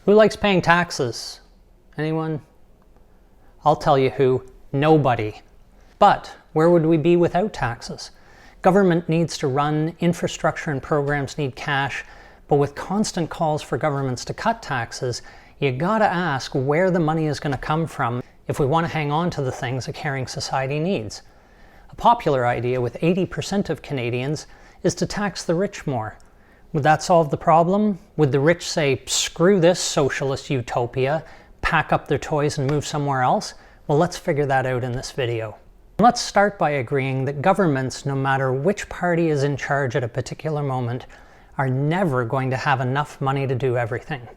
Who likes paying taxes? Anyone? I'll tell you who. Nobody. But where would we be without taxes? Government needs to run, infrastructure and programs need cash, but with constant calls for governments to cut taxes, you gotta ask where the money is gonna come from if we want to hang on to the things a caring society needs. A popular idea with 80% of Canadians is to tax the rich more. Would that solve the problem? Would the rich say, screw this socialist utopia, pack up their toys and move somewhere else? Well, let's figure that out in this video. Let's start by agreeing that governments, no matter which party is in charge at a particular moment, are never going to have enough money to do everything.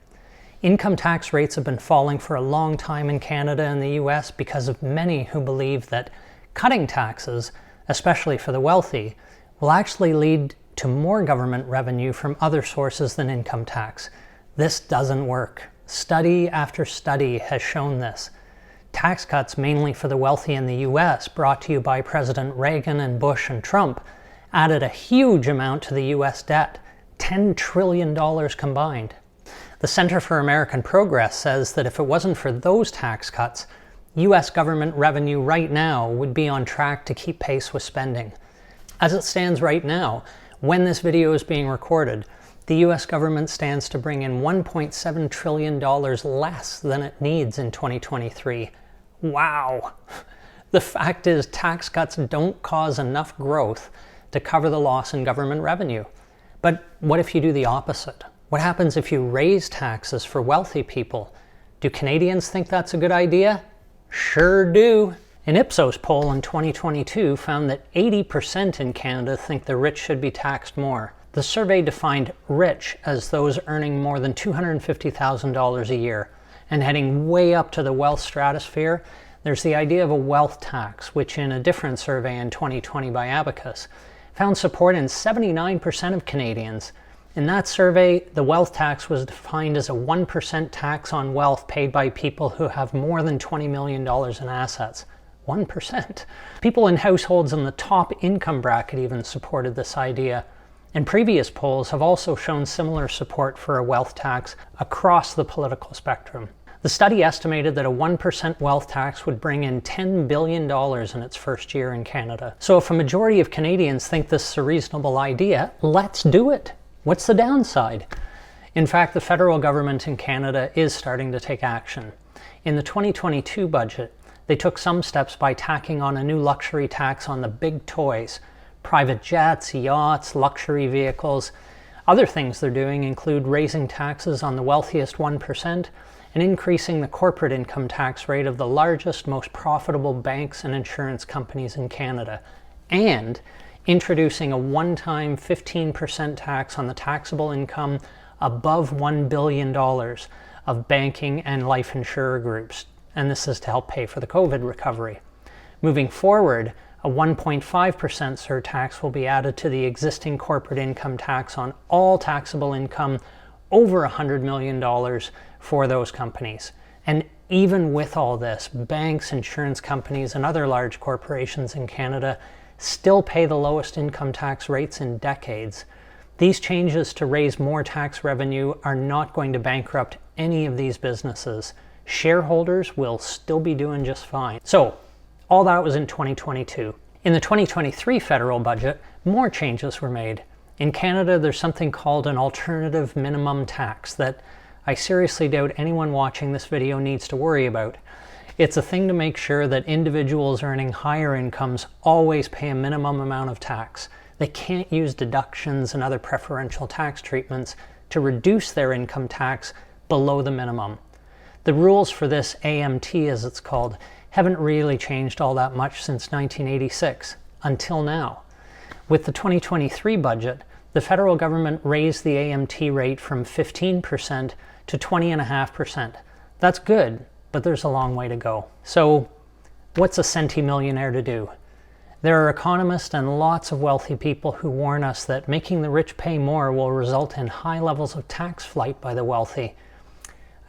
Income tax rates have been falling for a long time in Canada and the US because of many who believe that cutting taxes, especially for the wealthy, will actually lead to more government revenue from other sources than income tax. This doesn't work. Study after study has shown this. Tax cuts mainly for the wealthy in the US, brought to you by President Reagan and Bush and Trump, added a huge amount to the US debt, $10 trillion combined. The Center for American Progress says that if it wasn't for those tax cuts, US government revenue right now would be on track to keep pace with spending. As it stands right now, when this video is being recorded, the US government stands to bring in $1.7 trillion less than it needs in 2023. Wow! The fact is, tax cuts don't cause enough growth to cover the loss in government revenue. But what if you do the opposite? What happens if you raise taxes for wealthy people? Do Canadians think that's a good idea? Sure do. An Ipsos poll in 2022 found that 80% in Canada think the rich should be taxed more. The survey defined rich as those earning more than $250,000 a year. And heading way up to the wealth stratosphere, there's the idea of a wealth tax, which in a different survey in 2020 by Abacus, found support in 79% of Canadians. In that survey, the wealth tax was defined as a 1% tax on wealth paid by people who have more than $20 million in assets. 1%. People in households in the top income bracket even supported this idea. And previous polls have also shown similar support for a wealth tax across the political spectrum. The study estimated that a 1% wealth tax would bring in $10 billion in its first year in Canada. So if a majority of Canadians think this is a reasonable idea, let's do it. What's the downside? In fact, the federal government in Canada is starting to take action. In the 2022 budget, they took some steps by tacking on a new luxury tax on the big toys, private jets, yachts, luxury vehicles. Other things they're doing include raising taxes on the wealthiest 1% and increasing the corporate income tax rate of the largest, most profitable banks and insurance companies in Canada, and introducing a one-time 15% tax on the taxable income above $1 billion of banking and life insurer groups. And this is to help pay for the COVID recovery. Moving forward, a 1.5% surtax will be added to the existing corporate income tax on all taxable income over $100 million for those companies. And even with all this, banks, insurance companies, and other large corporations in Canada still pay the lowest income tax rates in decades. These changes to raise more tax revenue are not going to bankrupt any of these businesses. Shareholders will still be doing just fine. So, all that was in 2022. In the 2023 federal budget, more changes were made. In Canada, there's something called an alternative minimum tax that I seriously doubt anyone watching this video needs to worry about. It's a thing to make sure that individuals earning higher incomes always pay a minimum amount of tax. They can't use deductions and other preferential tax treatments to reduce their income tax below the minimum. The rules for this AMT, as it's called, haven't really changed all that much since 1986, until now. With the 2023 budget, the federal government raised the AMT rate from 15% to 20.5%. That's good, but there's a long way to go. So, what's a centimillionaire to do? There are economists and lots of wealthy people who warn us that making the rich pay more will result in high levels of tax flight by the wealthy.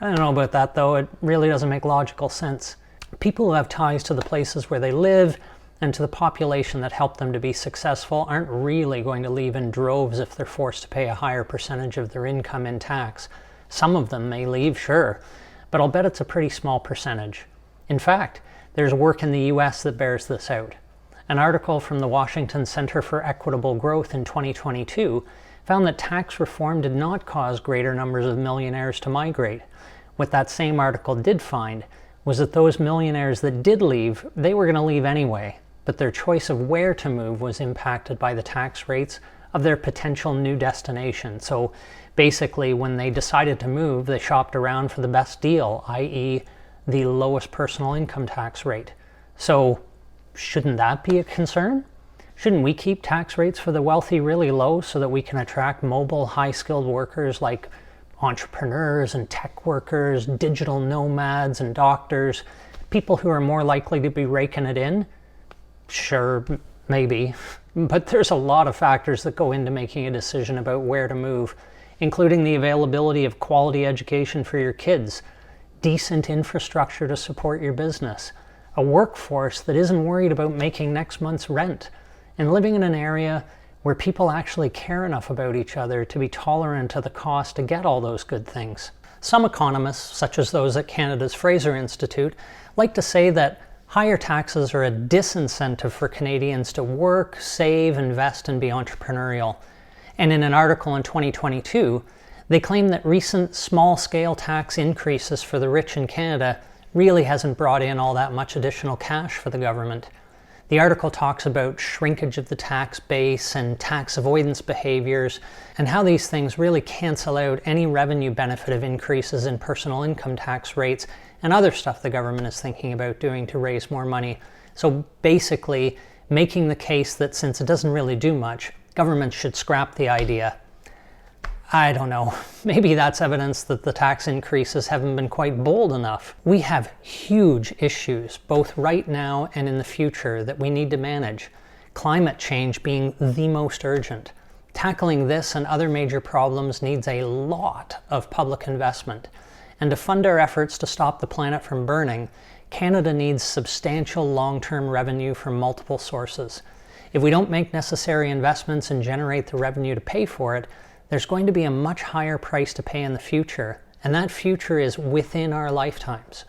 I don't know about that though, it really doesn't make logical sense. People who have ties to the places where they live and to the population that helped them to be successful aren't really going to leave in droves if they're forced to pay a higher percentage of their income in tax. Some of them may leave, sure, but I'll bet it's a pretty small percentage. In fact, there's work in the US that bears this out. An article from the Washington Center for Equitable Growth in 2022 found that tax reform did not cause greater numbers of millionaires to migrate. What that same article did find was that those millionaires that did leave, they were going to leave anyway, but their choice of where to move was impacted by the tax rates of their potential new destination. So basically, when they decided to move, they shopped around for the best deal, i.e. the lowest personal income tax rate. So shouldn't that be a concern? Shouldn't we keep tax rates for the wealthy really low so that we can attract mobile, high-skilled workers like entrepreneurs and tech workers, digital nomads and doctors, people who are more likely to be raking it in? Sure, maybe. But there's a lot of factors that go into making a decision about where to move, including the availability of quality education for your kids, decent infrastructure to support your business, a workforce that isn't worried about making next month's rent, and living in an area where people actually care enough about each other to be tolerant of the cost to get all those good things. Some economists, such as those at Canada's Fraser Institute, like to say that higher taxes are a disincentive for Canadians to work, save, invest, and be entrepreneurial. And in an article in 2022, they claim that recent small-scale tax increases for the rich in Canada really hasn't brought in all that much additional cash for the government. The article talks about shrinkage of the tax base and tax avoidance behaviors, and how these things really cancel out any revenue benefit of increases in personal income tax rates and other stuff the government is thinking about doing to raise more money. So basically, making the case that since it doesn't really do much, government should scrap the idea. I don't know, maybe that's evidence that the tax increases haven't been quite bold enough. We have huge issues, both right now and in the future, that we need to manage. Climate change being the most urgent. Tackling this and other major problems needs a lot of public investment. And to fund our efforts to stop the planet from burning, Canada needs substantial long-term revenue from multiple sources. If we don't make necessary investments and generate the revenue to pay for it, there's going to be a much higher price to pay in the future, and that future is within our lifetimes.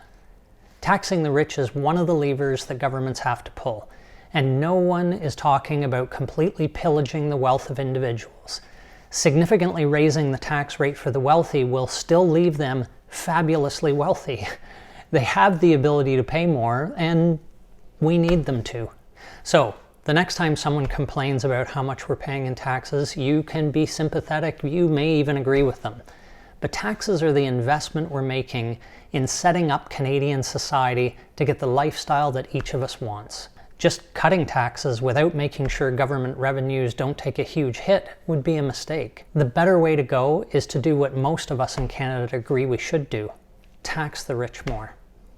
Taxing the rich is one of the levers that governments have to pull, and no one is talking about completely pillaging the wealth of individuals. Significantly raising the tax rate for the wealthy will still leave them fabulously wealthy. They have the ability to pay more, and we need them to. So, the next time someone complains about how much we're paying in taxes, you can be sympathetic, you may even agree with them. But taxes are the investment we're making in setting up Canadian society to get the lifestyle that each of us wants. Just cutting taxes without making sure government revenues don't take a huge hit would be a mistake. The better way to go is to do what most of us in Canada agree we should do: tax the rich more.